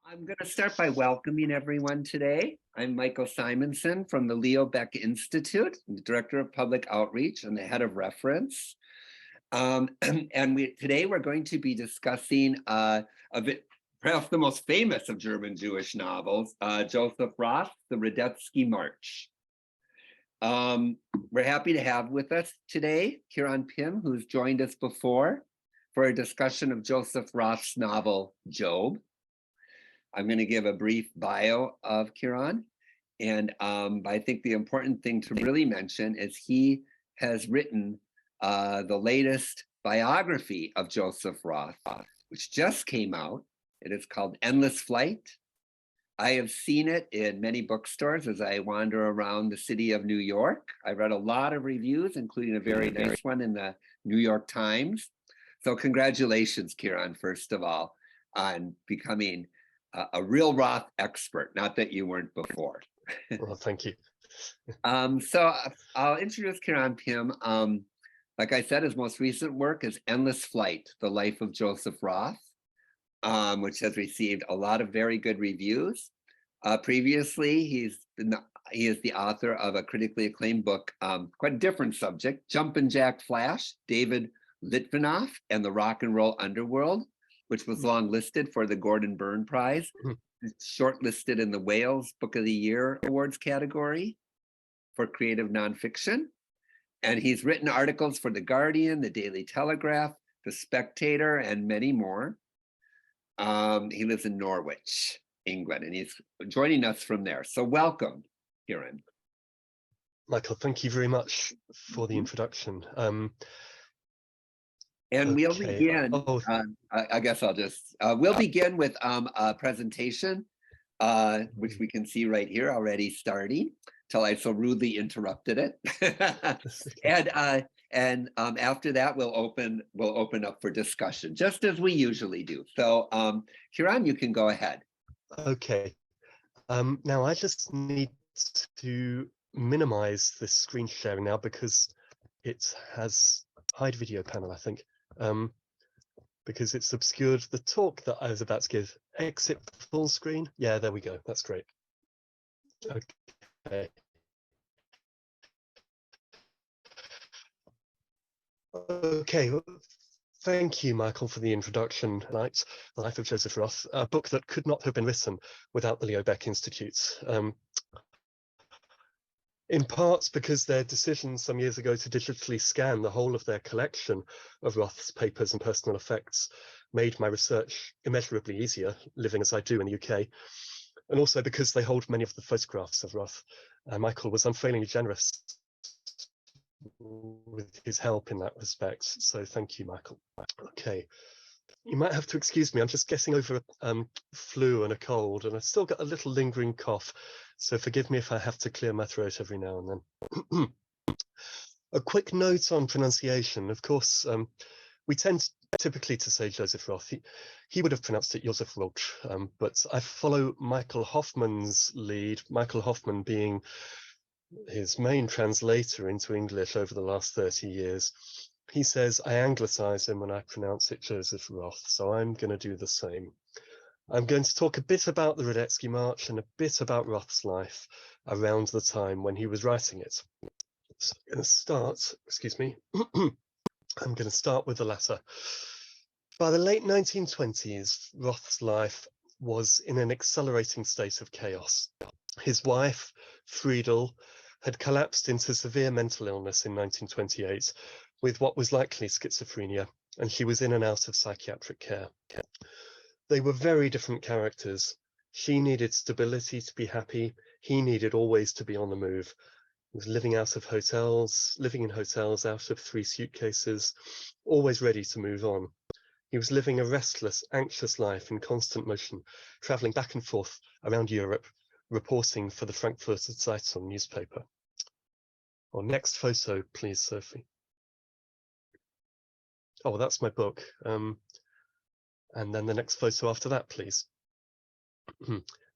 I'm going to start by welcoming everyone today. I'm Michael Simonson from the Leo Beck Institute, the Director of Public Outreach and the Head of Reference. Today we're going to be discussing perhaps the most famous of German Jewish novels, Joseph Roth, the Radetzky March. We're happy to have with us today Keiron Pim, who's joined us before for a discussion of Joseph Roth's novel, Job. I'm going to give a brief bio of Keiron, and I think the important thing to really mention is he has written the latest biography of Joseph Roth, which just came out. It is called Endless Flight. I have seen it in many bookstores as I wander around the city of New York. I read a lot of reviews, including a very nice one in the New York Times. So congratulations, Keiron, first of all, on becoming a real Roth expert, not that you weren't before. Well, thank you. So I'll introduce Keiron Pim. Like I said, his most recent work is Endless Flight, The Life of Joseph Roth, which has received a lot of very good reviews. Previously, he is the author of a critically acclaimed book, quite a different subject, Jumpin Jack Flash, David Litvinoff and the Rock'n'Roll Underworld, which was longlisted for the Gordon Byrne Prize, shortlisted in the Wales Book of the Year Awards category for creative nonfiction. And he's written articles for The Guardian, The Daily Telegraph, The Spectator, and many more. He lives in Norwich, England, and he's joining us from there. So welcome, Keiron. Michael, thank you very much for the introduction. And we'll begin, I guess I'll just, we'll begin with a presentation, which we can see right here already starting, till I so rudely interrupted it. and after that, we'll open up for discussion, just as we usually do. So Keiron, you can go ahead. Okay. Now I just need to minimize the screen sharing now because it has hide video panel, I think. Because it's obscured the talk that I was about to give. Exit full screen. Yeah, there we go. That's great. Okay. Okay. Thank you, Michael, for the introduction tonight. The Life of Joseph Roth, a book that could not have been written without the Leo Beck Institute. In part because their decision some years ago to digitally scan the whole of their collection of Roth's papers and personal effects made my research immeasurably easier, living as I do in the UK, and also because they hold many of the photographs of Roth. Michael was unfailingly generous with his help in that respect, so thank you, Michael. Okay. You might have to excuse me, I'm just getting over a flu and a cold, and I've still got a little lingering cough, so forgive me if I have to clear my throat every now and then. A quick note on pronunciation. Of course, we tend typically to say Joseph Roth. He would have pronounced it Joseph Roth, but I follow Michael Hoffman's lead, Michael Hoffman being his main translator into English over the last 30 years. He says I anglicize him when I pronounce it Joseph Roth, so I'm going to do the same. I'm going to talk a bit about the Radetzky March and a bit about Roth's life around the time when he was writing it. So I'm going to start, excuse me, I'm going to start with the latter. By the late 1920s, Roth's life was in an accelerating state of chaos. His wife, Friedel, had collapsed into severe mental illness in 1928 with what was likely schizophrenia, and she was in and out of psychiatric care. They were very different characters. She needed stability to be happy. He needed always to be on the move. He was living in hotels out of 3 suitcases, always ready to move on. He was living a restless, anxious life in constant motion, traveling back and forth around Europe, reporting for the Frankfurter Zeitung newspaper. Well, next photo, please, Sophie. Oh, well, that's my book. And then the next photo after that, please.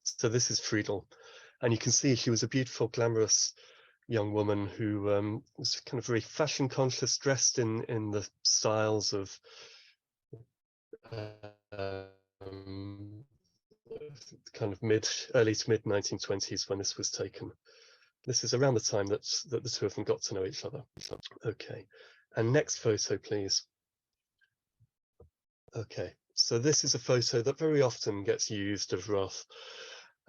So this is Friedel. And you can see she was a beautiful, glamorous young woman who was kind of very fashion conscious, dressed in the styles of kind of early to mid 1920s when this was taken. This is around the time that the two of them got to know each other. Okay, and next photo, please. Okay, so this is a photo that very often gets used of Roth.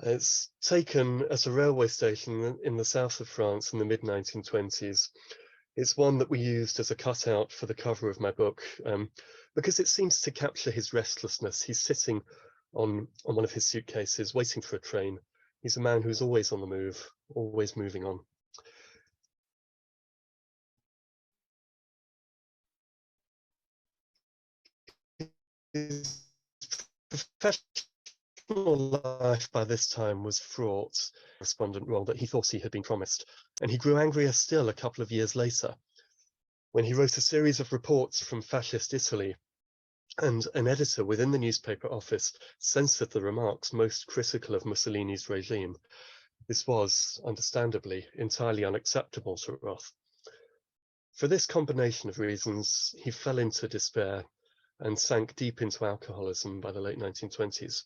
It's taken at a railway station in the south of France in the mid-1920s. It's one that we used as a cutout for the cover of my book because it seems to capture his restlessness. He's sitting on one of his suitcases, waiting for a train. He's a man who's always on the move, always moving on. His professional life by this time was fraught, correspondent role that he thought he had been promised, and he grew angrier still a couple of years later, when he wrote a series of reports from fascist Italy, and an editor within the newspaper office censored the remarks most critical of Mussolini's regime. This was, understandably, entirely unacceptable to Roth. For this combination of reasons, he fell into despair and sank deep into alcoholism by the late 1920s.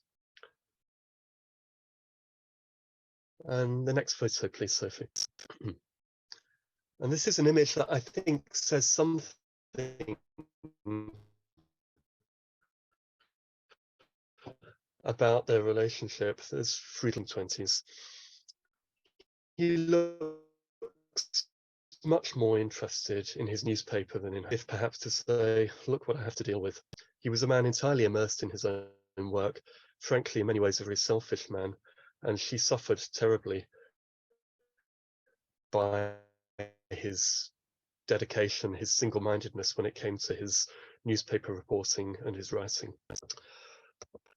And the next photo, please, Sophie. And this is an image that I think says something about their relationship. There's Friedland 20s. He looks much more interested in his newspaper than in her, if perhaps to say, look what I have to deal with. He was a man entirely immersed in his own work, frankly, in many ways a very selfish man, and she suffered terribly by his dedication, his single-mindedness when it came to his newspaper reporting and his writing.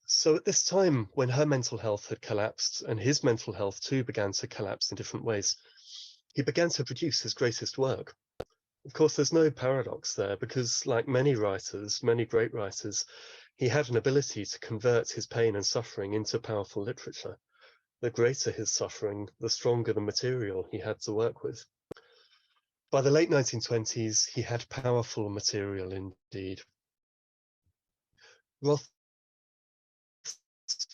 So at this time, when her mental health had collapsed and his mental health too began to collapse in different ways, he began to produce his greatest work. Of course, there's no paradox there because, like many writers, many great writers, he had an ability to convert his pain and suffering into powerful literature. The greater his suffering, the stronger the material he had to work with. By the late 1920s, he had powerful material indeed. Roth's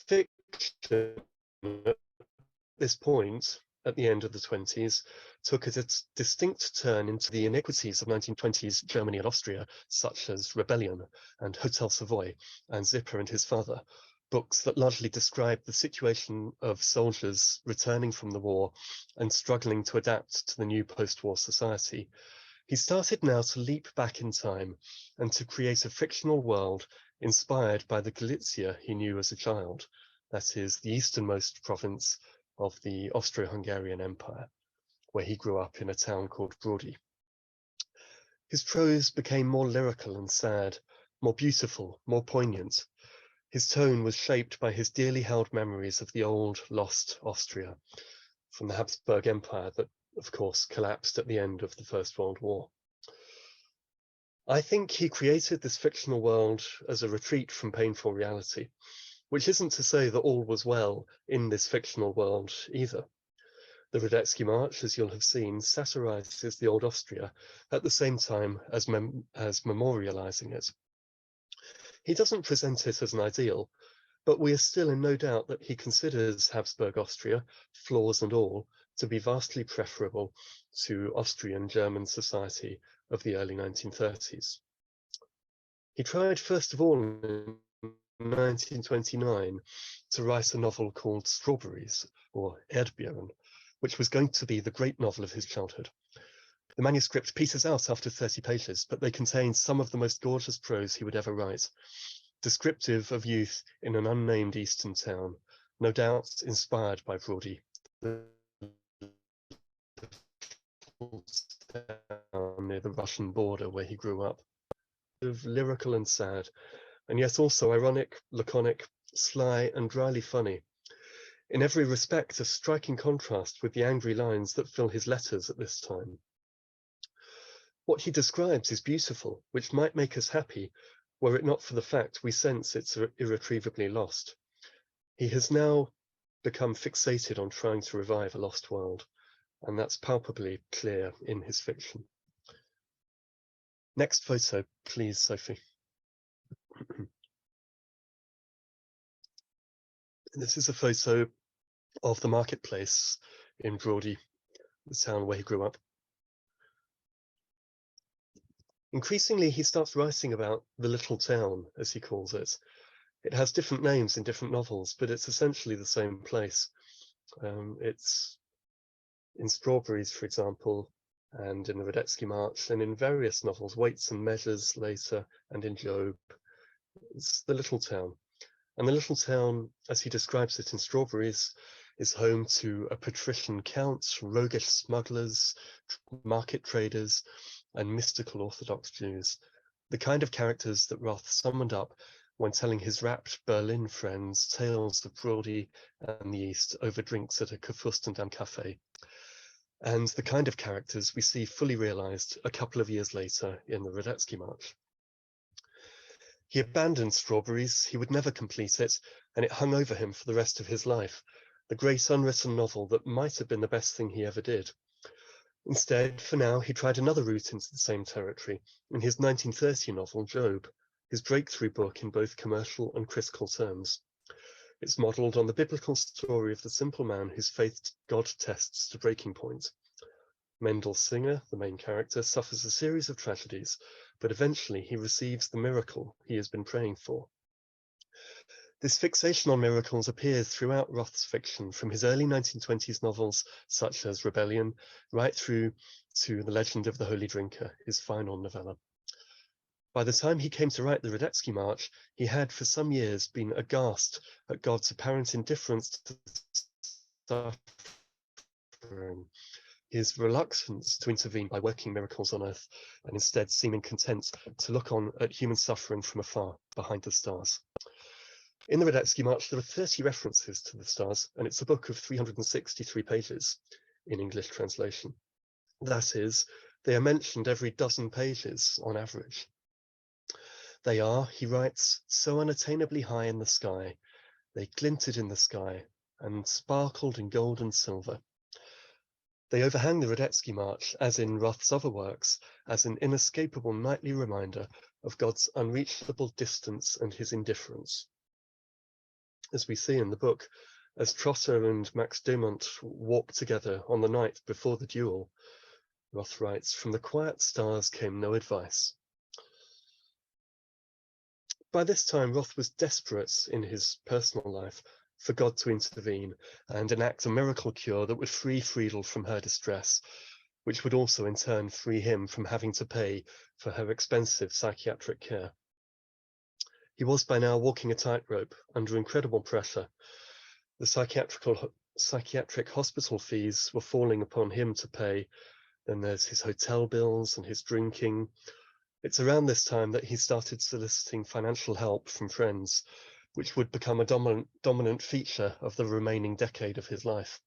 fiction at this point, at the end of the 20s, took a distinct turn into the iniquities of 1920s Germany and Austria, such as Rebellion and Hotel Savoy and Zipper and His Father, books that largely describe the situation of soldiers returning from the war and struggling to adapt to the new post-war society. He started now to leap back in time and to create a fictional world inspired by the Galicia he knew as a child, that is, the easternmost province of the Austro-Hungarian Empire, where he grew up in a town called Brody. His prose became more lyrical and sad, more beautiful, more poignant. His tone was shaped by his dearly held memories of the old, lost Austria from the Habsburg Empire that, of course, collapsed at the end of the First World War. I think he created this fictional world as a retreat from painful reality, which isn't to say that all was well in this fictional world either. The Radetzky March, as you'll have seen, satirizes the old Austria at the same time as memorializing it. He doesn't present it as an ideal, but we are still in no doubt that he considers Habsburg Austria, flaws and all, to be vastly preferable to Austrian German society of the early 1930s. He tried, first of all, in 1929 to write a novel called Strawberries, or Erdbeeren, which was going to be the great novel of his childhood. The manuscript peters out after 30 pages, but they contain some of the most gorgeous prose he would ever write, descriptive of youth in an unnamed eastern town, no doubt inspired by Brody, the town near the Russian border where he grew up. Lyrical and sad, and yet also ironic, laconic, sly, and dryly funny. In every respect, a striking contrast with the angry lines that fill his letters at this time. What he describes is beautiful, which might make us happy, were it not for the fact we sense it's irretrievably lost. He has now become fixated on trying to revive a lost world, and that's palpably clear in his fiction. Next photo, please, Sophie. This is a photo of the marketplace in Brody, the town where he grew up. Increasingly, he starts writing about the little town, as he calls it. It has different names in different novels, but it's essentially the same place. It's in Strawberries, for example, and in the Radetzky March, and in various novels, Weights and Measures later, and in Job. It's the little town. And the little town, as he describes it in Strawberries, is home to a patrician count, roguish smugglers, market traders, and mystical Orthodox Jews, the kind of characters that Roth summoned up when telling his rapt Berlin friends tales of Brody and the East over drinks at a Kurfürstendamm cafe, and the kind of characters we see fully realized a couple of years later in the Radetzky March. He abandoned Strawberries, he would never complete it, and it hung over him for the rest of his life, the great unwritten novel that might have been the best thing he ever did. Instead, for now, he tried another route into the same territory in his 1930 novel, Job, his breakthrough book in both commercial and critical terms. It's modelled on the biblical story of the simple man whose faith God tests to breaking point. Mendel Singer, the main character, suffers a series of tragedies, but eventually he receives the miracle he has been praying for. This fixation on miracles appears throughout Roth's fiction, from his early 1920s novels such as Rebellion, right through to The Legend of the Holy Drinker, his final novella. By the time he came to write the Radetzky March, he had for some years been aghast at God's apparent indifference to suffering, his reluctance to intervene by working miracles on earth, and instead seeming content to look on at human suffering from afar, behind the stars. In the Radetzky March, there are 30 references to the stars, and it's a book of 363 pages in English translation. That is, they are mentioned every dozen pages on average. They are, he writes, so unattainably high in the sky, they glinted in the sky, and sparkled in gold and silver. They overhang the Radetzky March, as in Roth's other works, as an inescapable nightly reminder of God's unreachable distance and his indifference. As we see in the book, as Trotta and Max Dumont walk together on the night before the duel, Roth writes, "From the quiet stars came no advice." By this time, Roth was desperate in his personal life for God to intervene and enact a miracle cure that would free Friedel from her distress, which would also in turn free him from having to pay for her expensive psychiatric care. He was by now walking a tightrope under incredible pressure. The psychiatric hospital fees were falling upon him to pay. Then there's his hotel bills and his drinking. It's around this time that he started soliciting financial help from friends, which would become a dominant feature of the remaining decade of his life.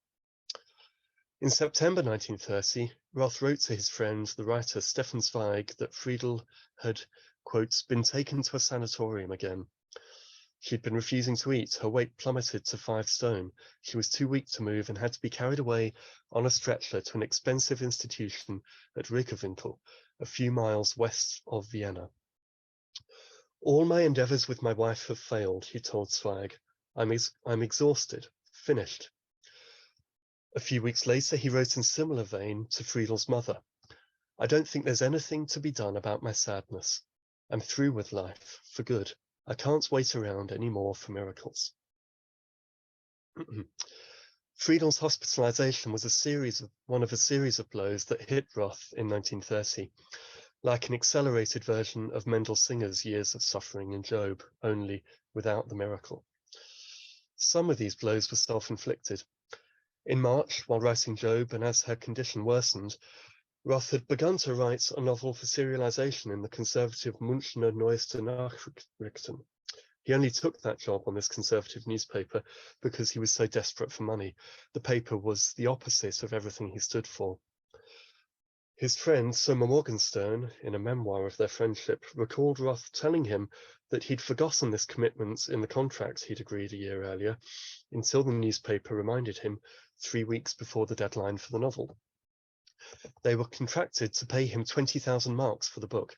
In September 1930, Roth wrote to his friend, the writer Stefan Zweig, that Friedel had, quote, been taken to a sanatorium again. She'd been refusing to eat, her weight plummeted to 5 stone. She was too weak to move and had to be carried away on a stretcher to an expensive institution at Rickewinkel, a few miles west of Vienna. "All my endeavors with my wife have failed," he told Zweig. I'm exhausted, finished. A few weeks later, he wrote in similar vein to Friedel's mother, "I don't think there's anything to be done about my sadness. I'm through with life, for good. I can't wait around any more for miracles." Friedel's hospitalization was one of a series of blows that hit Roth in 1930, like an accelerated version of Mendel Singer's years of suffering in Job, only without the miracle. Some of these blows were self-inflicted. In March, while writing Job, and as her condition worsened, Roth had begun to write a novel for serialization in the conservative Münchner Neueste Nachrichten. He only took that job on this conservative newspaper because he was so desperate for money. The paper was the opposite of everything he stood for. His friend, Soma Morgenstern, in a memoir of their friendship, recalled Roth telling him that he'd forgotten this commitment in the contract he'd agreed a year earlier, until the newspaper reminded him 3 weeks before the deadline for the novel. They were contracted to pay him 20,000 marks for the book,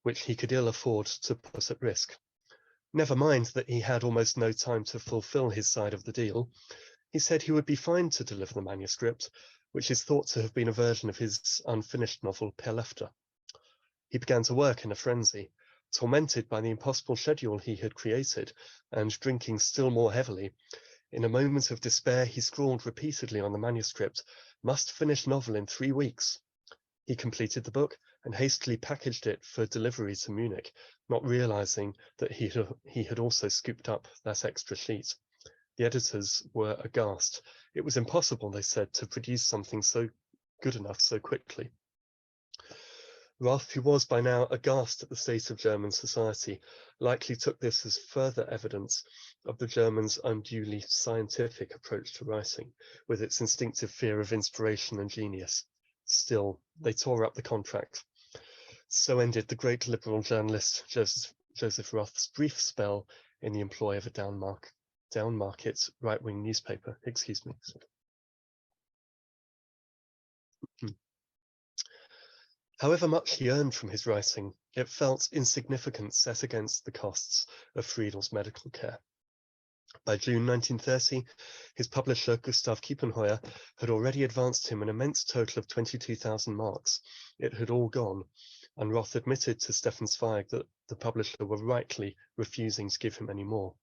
which he could ill afford to put at risk. Never mind that he had almost no time to fulfill his side of the deal. He said he would be fine to deliver the manuscript, which is thought to have been a version of his unfinished novel Perlefter. He began to work in a frenzy, tormented by the impossible schedule he had created, and drinking still more heavily. In a moment of despair, he scrawled repeatedly on the manuscript, "Must finish novel in 3 weeks." He completed the book and hastily packaged it for delivery to Munich, not realizing that he had also scooped up that extra sheet. The editors were aghast. It was impossible, they said, to produce something so good enough so quickly. Roth, who was by now aghast at the state of German society, likely took this as further evidence of the Germans' unduly scientific approach to writing, with its instinctive fear of inspiration and genius. Still, they tore up the contract. So ended the great liberal journalist Joseph Roth's brief spell in the employ of a down-market right-wing newspaper. Excuse me. However much he earned from his writing, it felt insignificant set against the costs of Friedel's medical care. By June 1930, his publisher, Gustav Kiepenheuer, had already advanced him an immense total of 22,000 marks. It had all gone, and Roth admitted to Stefan Zweig that the publisher were rightly refusing to give him any more.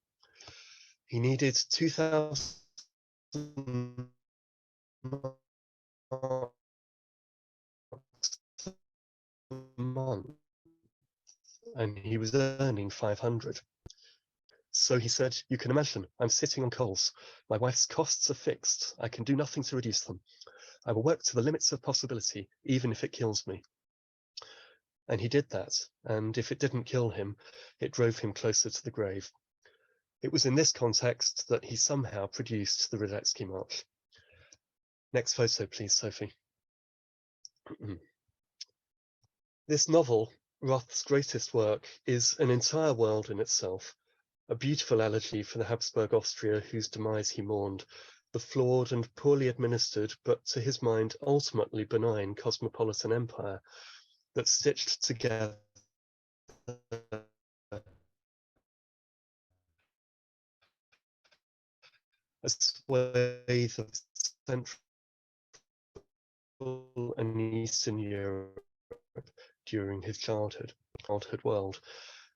He needed 2,000 marks a month, and he was earning 500. So he said, "You can imagine, I'm sitting on coals. My wife's costs are fixed. I can do nothing to reduce them. I will work to the limits of possibility, even if it kills me." And he did that, and if it didn't kill him, it drove him closer to the grave. It was in this context that he somehow produced the Radetzky March. Next photo, please, Sophie. This novel, Roth's greatest work, is an entire world in itself, a beautiful elegy for the Habsburg Austria whose demise he mourned, the flawed and poorly administered, but to his mind ultimately benign cosmopolitan empire that stitched together a swathe of Central and Eastern Europe during his childhood world.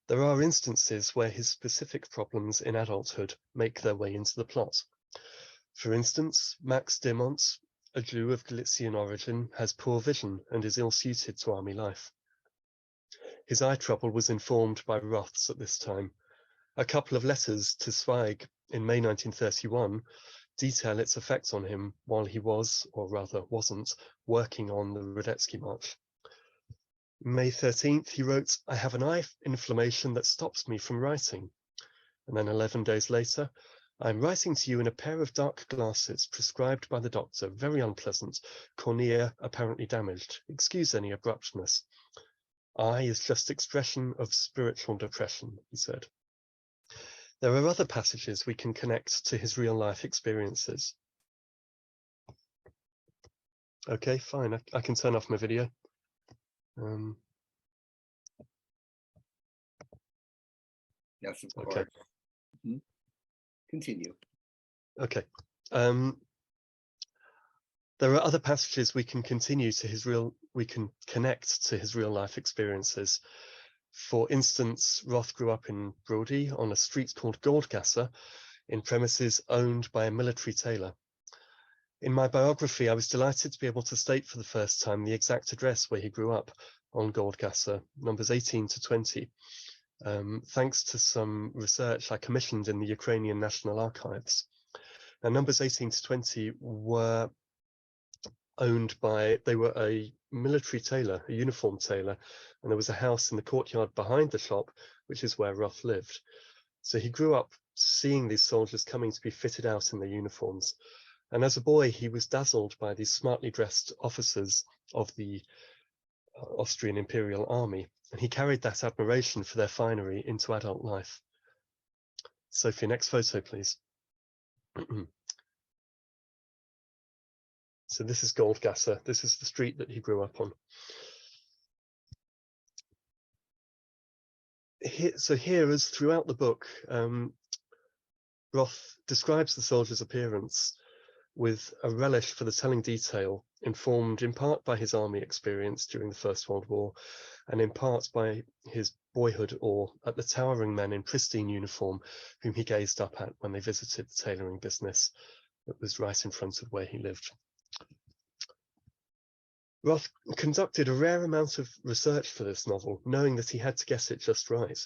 There are instances where his specific problems in adulthood make their way into the plot. For instance, Max Dimont, a Jew of Galician origin, has poor vision and is ill-suited to army life. His eye trouble was informed by Roth's at this time. A couple of letters to Zweig in May 1931 detail its effect on him while he was, or rather wasn't, working on the Radetzky March. May 13th, he wrote, "I have an eye inflammation that stops me from writing." And then 11 days later, "I'm writing to you in a pair of dark glasses prescribed by the doctor, very unpleasant, cornea apparently damaged. Excuse any abruptness. Eye is just expression of spiritual depression," he said. There are other passages we can connect to his real-life experiences. Okay, fine, I can turn off my video. Yes, of Okay. course. Continue. Okay. There are other passages we can connect to his real life experiences. For instance, Roth grew up in Brody on a street called Goldgasse in premises owned by a military tailor. In my biography, I was delighted to be able to state for the first time the exact address where he grew up on Goldgasse, numbers 18 to 20, thanks to some research I commissioned in the Ukrainian National Archives. Now, numbers 18 to 20 were they were a military tailor, a uniform tailor, and there was a house in the courtyard behind the shop, which is where Roth lived. So he grew up seeing these soldiers coming to be fitted out in their uniforms. And as a boy, he was dazzled by these smartly dressed officers of the Austrian Imperial Army, and he carried that admiration for their finery into adult life. Sophie, next photo, please. So this is Goldgasse. This is the street that he grew up on. here, as throughout the book, Roth describes the soldier's appearance with a relish for the telling detail, informed in part by his army experience during the First World War, and in part by his boyhood awe at the towering men in pristine uniform whom he gazed up at when they visited the tailoring business that was right in front of where he lived. Roth conducted a rare amount of research for this novel, knowing that he had to guess it just right.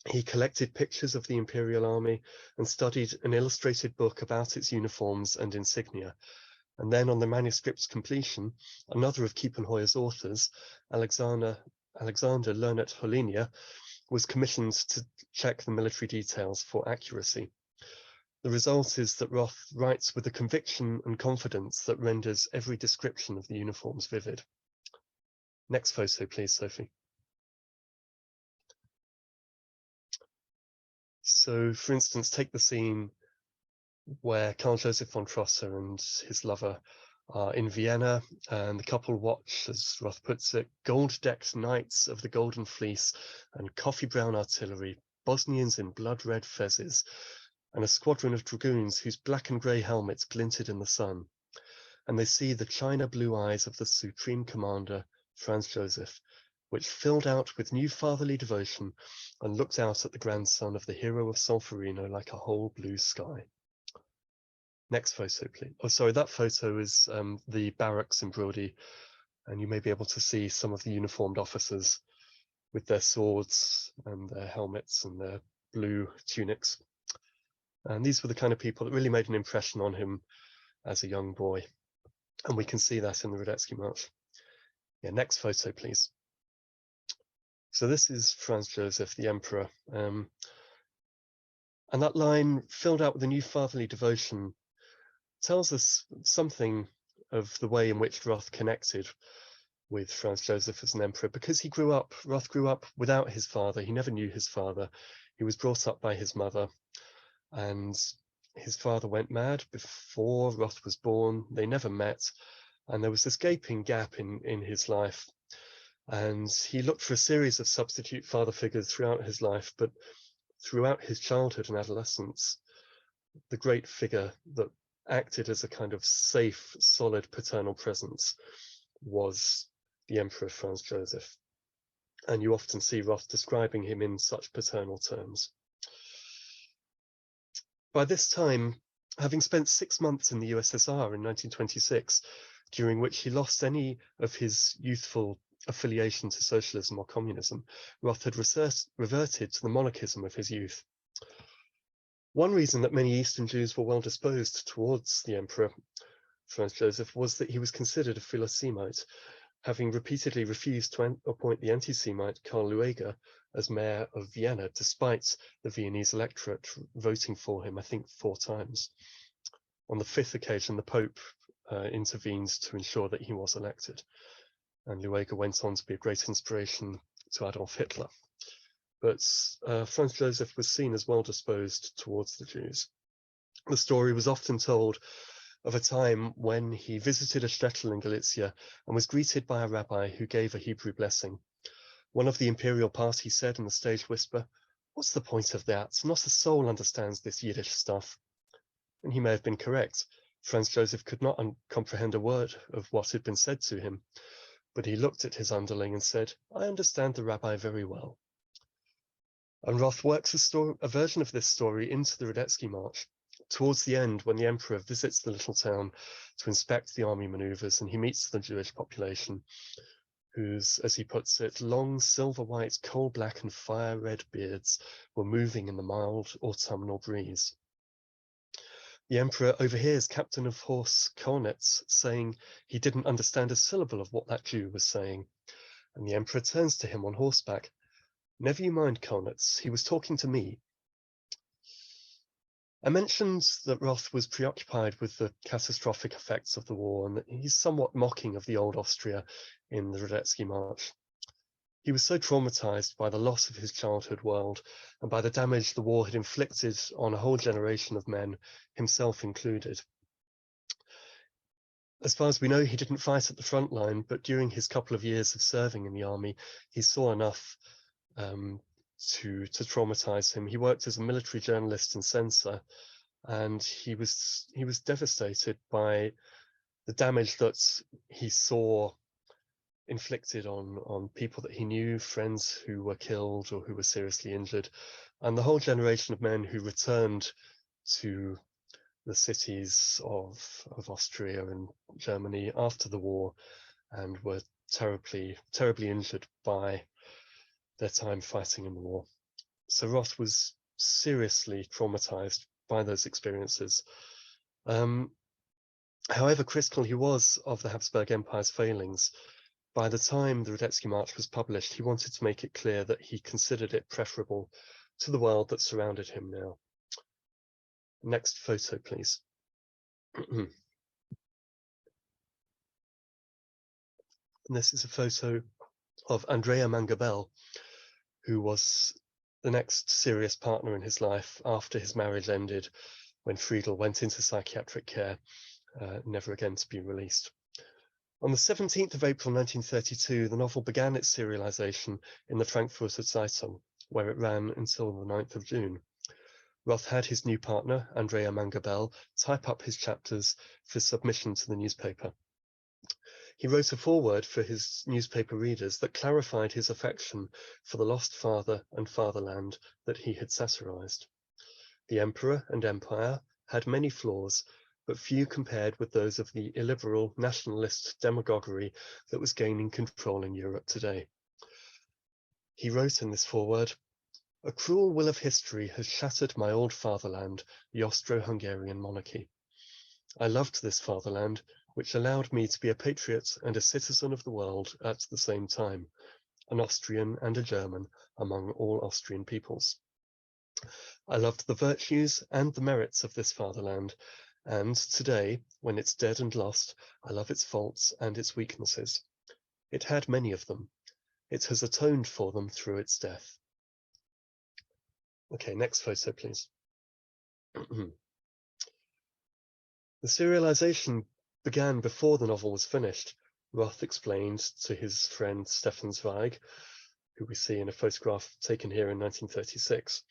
He collected pictures of the Imperial Army and studied an illustrated book about its uniforms and insignia. And then on the manuscript's completion, another of Kiepenheuer's authors, Alexander Lernet-Holinia, was commissioned to check the military details for accuracy. The result is that Roth writes with a conviction and confidence that renders every description of the uniforms vivid. Next photo, please, Sophie. So, for instance, take the scene where Karl Joseph von Trotta and his lover are in Vienna, and the couple watch, as Roth puts it, gold-decked knights of the Golden Fleece and coffee-brown artillery, Bosnians in blood-red fezzes, and a squadron of dragoons whose black and grey helmets glinted in the sun. And they see the china-blue eyes of the supreme commander, Franz Joseph, which filled out with new fatherly devotion and looked out at the grandson of the hero of Solferino like a whole blue sky. Next photo, please. Oh, sorry, that photo is the barracks in Brody, and you may be able to see some of the uniformed officers with their swords and their helmets and their blue tunics. And these were the kind of people that really made an impression on him as a young boy. And we can see that in the Radetzky March. Yeah, next photo, please. So this is Franz Joseph, the emperor. And that line, filled out with a new fatherly devotion, tells us something of the way in which Roth connected with Franz Joseph as an emperor, because Roth grew up without his father. He never knew his father. He was brought up by his mother, and his father went mad before Roth was born. They never met, and there was this gaping gap in his life. And he looked for a series of substitute father figures throughout his life, but throughout his childhood and adolescence, the great figure that acted as a kind of safe, solid paternal presence was the Emperor Franz Joseph. And you often see Roth describing him in such paternal terms. By this time, having spent 6 months in the USSR in 1926, during which he lost any of his youthful affiliation to socialism or communism, Roth had reverted to the monarchism of his youth. One reason that many Eastern Jews were well disposed towards the Emperor Franz Joseph was that he was considered a Philosemite, having repeatedly refused to appoint the anti-Semite Karl Lueger as mayor of Vienna, despite the Viennese electorate voting for him, I think, 4 times. On the 5th occasion, the Pope intervened to ensure that he was elected. And Lueger went on to be a great inspiration to Adolf Hitler. But Franz Joseph was seen as well disposed towards the Jews. The story was often told of a time when he visited a shtetl in Galicia and was greeted by a rabbi who gave a Hebrew blessing. One of the imperial party said in a stage whisper, "What's the point of that? Not a soul understands this Yiddish stuff." And he may have been correct. Franz Joseph could not comprehend a word of what had been said to him, but he looked at his underling and said, "I understand the rabbi very well." And Roth works a version of this story into the Radetzky March. Towards the end, when the emperor visits the little town to inspect the army maneuvers, and he meets the Jewish population, whose, as he puts it, long silver-white, coal-black and fire-red beards were moving in the mild autumnal breeze. The emperor overhears Captain of Horse Kornetz saying he didn't understand a syllable of what that Jew was saying, and the emperor turns to him on horseback. "Never you mind, Kornetz, he was talking to me." I mentioned that Roth was preoccupied with the catastrophic effects of the war, and that he's somewhat mocking of the old Austria in the Radetzky March. He was so traumatized by the loss of his childhood world and by the damage the war had inflicted on a whole generation of men, himself included. As far as we know, he didn't fight at the front line, but during his couple of years of serving in the army, he saw enough to traumatize him. He worked as a military journalist and censor, and he was devastated by the damage that he saw inflicted on people that he knew, friends who were killed or who were seriously injured, and the whole generation of men who returned to the cities of Austria and Germany after the war and were terribly injured by their time fighting in the war. So Roth was seriously traumatized by those experiences. However critical he was of the Habsburg Empire's failings, by the time the Radetzky March was published, he wanted to make it clear that he considered it preferable to the world that surrounded him now. Next photo, please. And this is a photo of Andrea Mangabell, who was the next serious partner in his life after his marriage ended, when Friedel went into psychiatric care, never again to be released. On the 17th of April 1932, the novel began its serialization in the Frankfurter Zeitung, where it ran until the 9th of June. Roth had his new partner, Andrea Mangabell, type up his chapters for submission to the newspaper. He wrote a foreword for his newspaper readers that clarified his affection for the lost father and fatherland that he had satirized. The Emperor and Empire had many flaws, but few compared with those of the illiberal nationalist demagoguery that was gaining control in Europe today. He wrote in this foreword, "A cruel will of history has shattered my old fatherland, the Austro-Hungarian monarchy. I loved this fatherland, which allowed me to be a patriot and a citizen of the world at the same time, an Austrian and a German among all Austrian peoples. I loved the virtues and the merits of this fatherland, and today, when it's dead and lost, I love its faults and its weaknesses. It had many of them. It has atoned for them through its death." Okay, next photo, please. The serialization began before the novel was finished, Roth explained to his friend Stefan Zweig, who we see in a photograph taken here in 1936.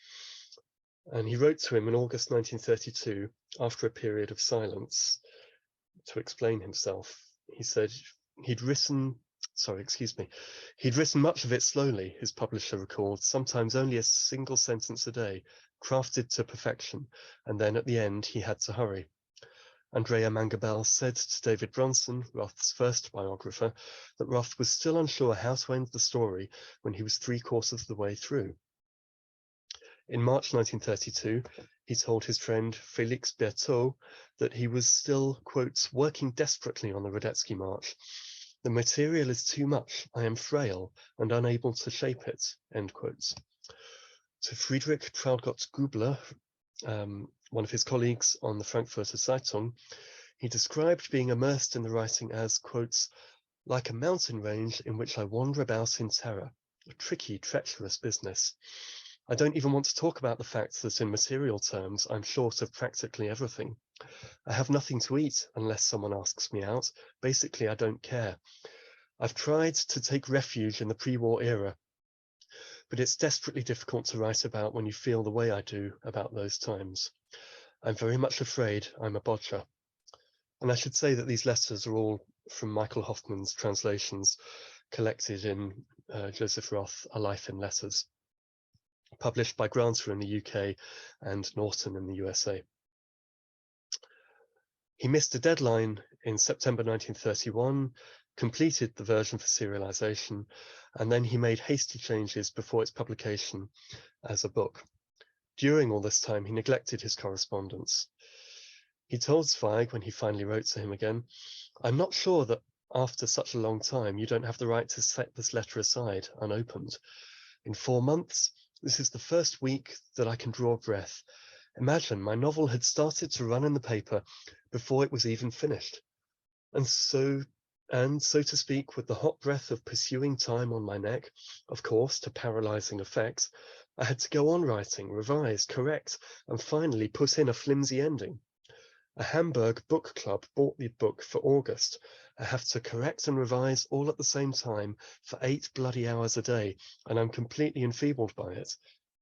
And he wrote to him in August 1932, after a period of silence, to explain himself. He said he'd written much of it slowly, his publisher recalled, sometimes only a single sentence a day, crafted to perfection, and then at the end he had to hurry. Andrea Mangabell said to David Bronson, Roth's first biographer, that Roth was still unsure how to end the story when he was 3/4 of the way through. In March 1932, he told his friend Félix Berthaud that he was still, quote, "working desperately on the Radetzky March. The material is too much. I am frail and unable to shape it," end quotes. To Friedrich Traugott-Gubler, one of his colleagues on the Frankfurter Zeitung, he described being immersed in the writing as, quotes, "like a mountain range in which I wander about in terror, a tricky, treacherous business. I don't even want to talk about the fact that in material terms, I'm short of practically everything. I have nothing to eat unless someone asks me out. Basically, I don't care. I've tried to take refuge in the pre-war era, but it's desperately difficult to write about when you feel the way I do about those times. I'm very much afraid I'm a bodger." And I should say that these letters are all from Michael Hoffman's translations collected in Joseph Roth, A Life in Letters, published by Granta in the UK and Norton in the USA. He missed a deadline in September 1931, completed the version for serialization, and then he made hasty changes before its publication as a book. During all this time, he neglected his correspondence. He told Zweig, when he finally wrote to him again, "I'm not sure that after such a long time, you don't have the right to set this letter aside unopened. In 4 months, this is the first week that I can draw breath. Imagine, my novel had started to run in the paper before it was even finished. And so to speak, with the hot breath of pursuing time on my neck, of course, to paralyzing effects, I had to go on writing, revise, correct, and finally put in a flimsy ending. A Hamburg book club bought the book for August, I have to correct and revise all at the same time for 8 bloody hours a day, and I'm completely enfeebled by it.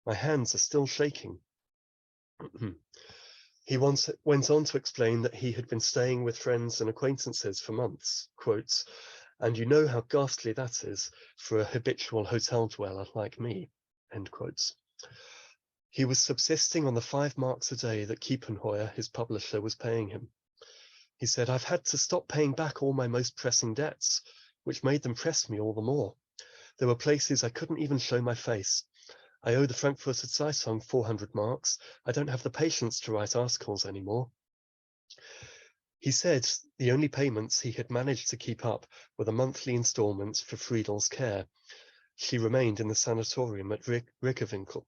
My hands are still shaking. He once went on to explain that he had been staying with friends and acquaintances for months, quotes, and you know how ghastly that is for a habitual hotel dweller like me, end quotes. He was subsisting on the 5 marks a day that Kiepenheuer, his publisher, was paying him. He said, I've had to stop paying back all my most pressing debts, which made them press me all the more. There were places I couldn't even show my face. I owe the Frankfurter Zeitung 400 marks. I don't have the patience to write articles anymore. He said the only payments he had managed to keep up were the monthly installments for Friedel's care. She remained in the sanatorium at Rickerwinkel.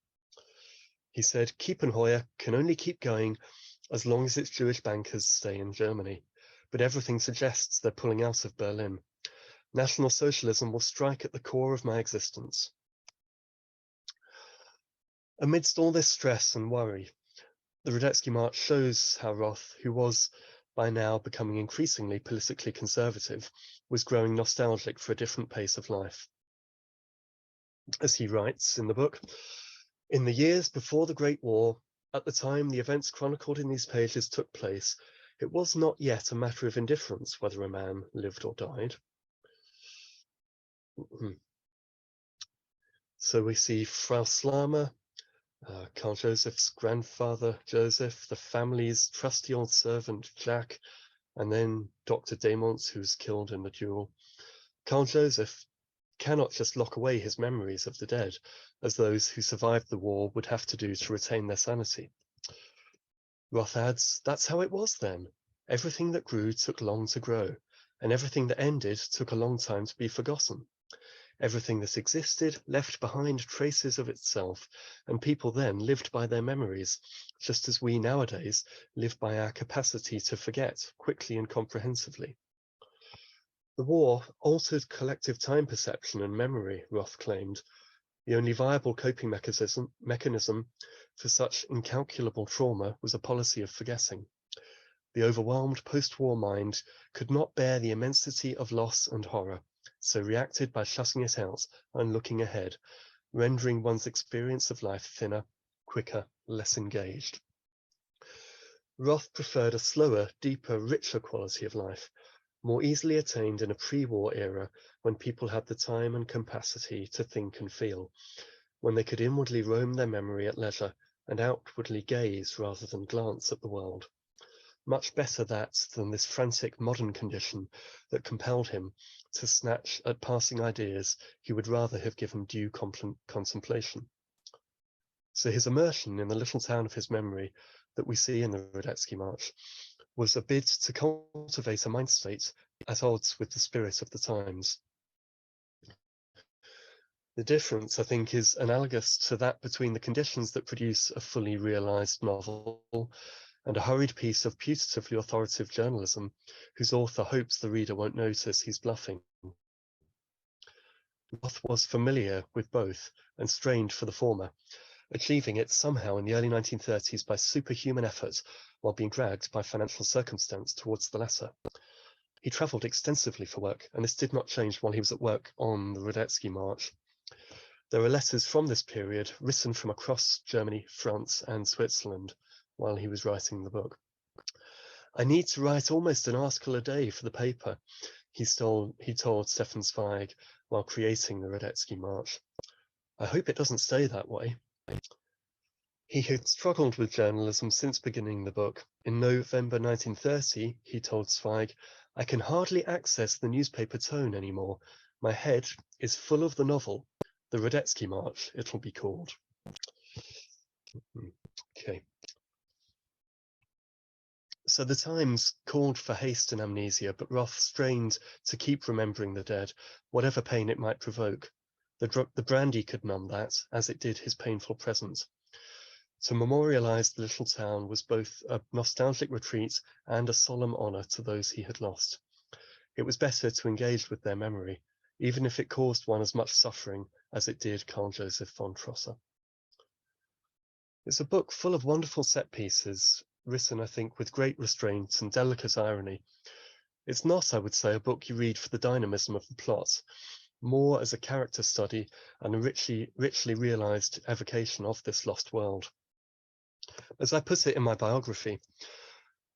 He said, Kiepenheuer can only keep going as long as its Jewish bankers stay in Germany, but everything suggests they're pulling out of Berlin. National Socialism will strike at the core of my existence. Amidst all this stress and worry, the Radetzky March shows how Roth, who was by now becoming increasingly politically conservative, was growing nostalgic for a different pace of life. As he writes in the book, in the years before the Great War, at the time the events chronicled in these pages took place, it was not yet a matter of indifference whether a man lived or died. So we see Frau Slama, Karl Joseph's grandfather Joseph, the family's trusty old servant Jack, and then Dr. Demons, who's killed in the duel. Karl Joseph cannot just lock away his memories of the dead, as those who survived the war would have to do to retain their sanity. Roth adds, that's how it was then. Everything that grew took long to grow, and everything that ended took a long time to be forgotten. Everything that existed left behind traces of itself, and people then lived by their memories, just as we nowadays live by our capacity to forget quickly and comprehensively. The war altered collective time perception and memory, Roth claimed. The only viable coping mechanism for such incalculable trauma was a policy of forgetting. The overwhelmed post-war mind could not bear the immensity of loss and horror, so reacted by shutting it out and looking ahead, rendering one's experience of life thinner, quicker, less engaged. Roth preferred a slower, deeper, richer quality of life, more easily attained in a pre-war era when people had the time and capacity to think and feel, when they could inwardly roam their memory at leisure and outwardly gaze rather than glance at the world. Much better that than this frantic modern condition that compelled him to snatch at passing ideas he would rather have given due contemplation. So his immersion in the little town of his memory that we see in the Radetzky March was a bid to cultivate a mind state at odds with the spirit of the times. The difference, I think, is analogous to that between the conditions that produce a fully realized novel and a hurried piece of putatively authoritative journalism whose author hopes the reader won't notice he's bluffing. Roth was familiar with both and strained for the former, achieving it somehow in the early 1930s by superhuman effort while being dragged by financial circumstance towards the latter. He travelled extensively for work, and this did not change while he was at work on the Radetzky March. There are letters from this period written from across Germany, France, and Switzerland while he was writing the book. I need to write almost an article a day for the paper, he told Stefan Zweig while creating the Radetzky March. I hope it doesn't stay that way. He had struggled with journalism since beginning the book. In November 1930, he told Zweig, I can hardly access the newspaper tone anymore. My head is full of the novel, the Radetzky March, it'll be called. Okay. So the Times called for haste and amnesia, but Roth strained to keep remembering the dead, whatever pain it might provoke. The brandy could numb that, as it did his painful present. To memorialize the little town was both a nostalgic retreat and a solemn honor to those he had lost. It was better to engage with their memory, even if it caused one as much suffering as it did Karl Joseph von Trotta. It's a book full of wonderful set pieces, written, I think, with great restraint and delicate irony. It's not, I would say, a book you read for the dynamism of the plot, more as a character study and a richly realized evocation of this lost world. As I put it in my biography,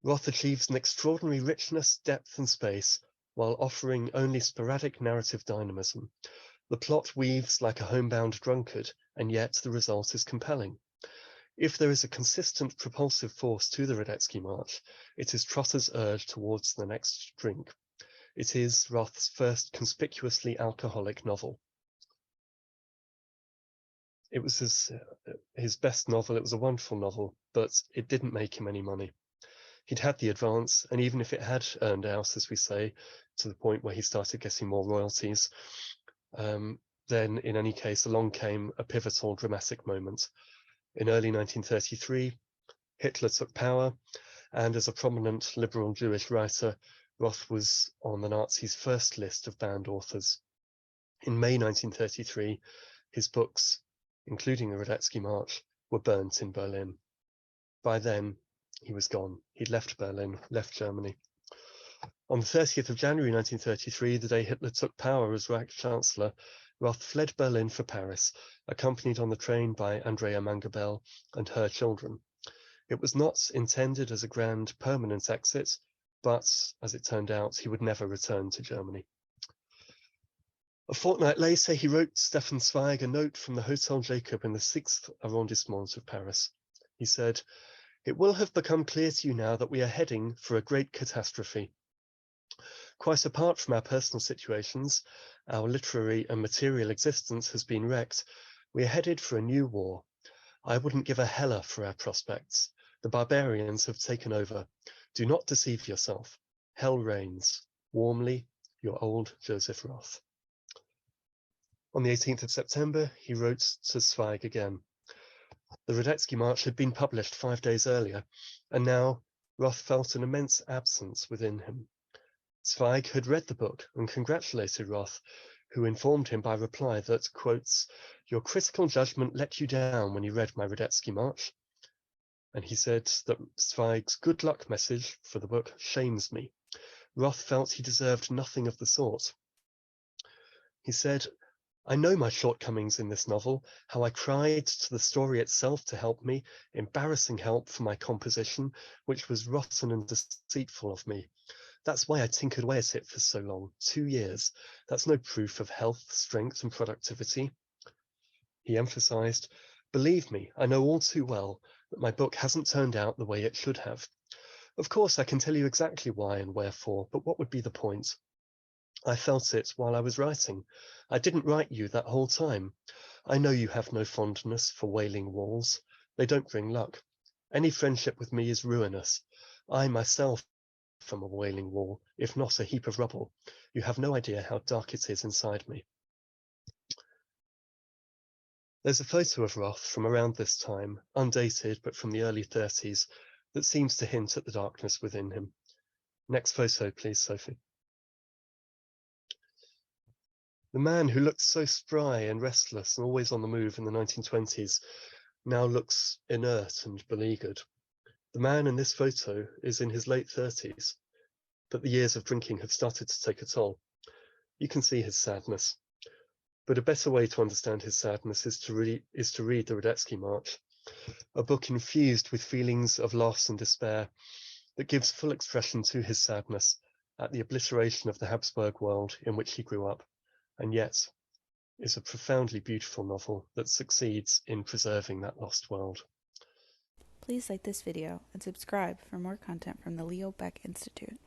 Roth achieves an extraordinary richness, depth, and space while offering only sporadic narrative dynamism. The plot weaves like a homebound drunkard, and yet the result is compelling. If there is a consistent propulsive force to the Radetzky March, it is Trotta's urge towards the next drink. It is Roth's first conspicuously alcoholic novel. It was his best novel. It was a wonderful novel, but it didn't make him any money. He'd had the advance, and even if it had earned out, as we say, to the point where he started getting more royalties, then in any case, along came a pivotal dramatic moment. In early 1933, Hitler took power, and as a prominent liberal Jewish writer, Roth was on the Nazis' first list of banned authors. In May 1933, his books, including the Radetzky March, were burnt in Berlin. By then, he was gone. He'd left Berlin, left Germany. On the 30th of January 1933, the day Hitler took power as Reich Chancellor, Roth fled Berlin for Paris, accompanied on the train by Andrea Mangabell and her children. It was not intended as a grand permanent exit, but as it turned out, he would never return to Germany. A fortnight later, he wrote Stefan Zweig a note from the Hotel Jacob in the 6th arrondissement of Paris. He said, "It will have become clear to you now that we are heading for a great catastrophe. Quite apart from our personal situations, our literary and material existence has been wrecked. We are headed for a new war. I wouldn't give a heller for our prospects. The barbarians have taken over. Do not deceive yourself. Hell reigns. Warmly, your old Joseph Roth." On the 18th of September, he wrote to Zweig again. The Radetzky March had been published 5 days earlier, and now Roth felt an immense absence within him. Zweig had read the book and congratulated Roth, who informed him by reply that, quotes, "Your critical judgment let you down when you read my Radetzky March." And he said that Zweig's good luck message for the book shames me. Roth felt he deserved nothing of the sort. He said, "I know my shortcomings in this novel, how I cried to the story itself to help me, embarrassing help for my composition, which was rotten and deceitful of me. That's why I tinkered away at it for so long, 2 years. That's no proof of health, strength, and productivity." He emphasized, "Believe me, I know all too well that my book hasn't turned out the way it should have. Of course, I can tell you exactly why and wherefore, but what would be the point? I felt it while I was writing. I didn't write you that whole time. I know you have no fondness for wailing walls. They don't bring luck. Any friendship with me is ruinous. I myself am a wailing wall, if not a heap of rubble. You have no idea how dark it is inside me." There's a photo of Roth from around this time, undated but from the early 30s, that seems to hint at the darkness within him. Next photo, please, Sophie. The man who looked so spry and restless and always on the move in the 1920s now looks inert and beleaguered. The man in this photo is in his late 30s, but the years of drinking have started to take a toll. You can see his sadness. But a better way to understand his sadness is to read the Radetzky March, a book infused with feelings of loss and despair that gives full expression to his sadness at the obliteration of the Habsburg world in which he grew up, and yet is a profoundly beautiful novel that succeeds in preserving that lost world. Please like this video and subscribe for more content from the Leo Baeck Institute.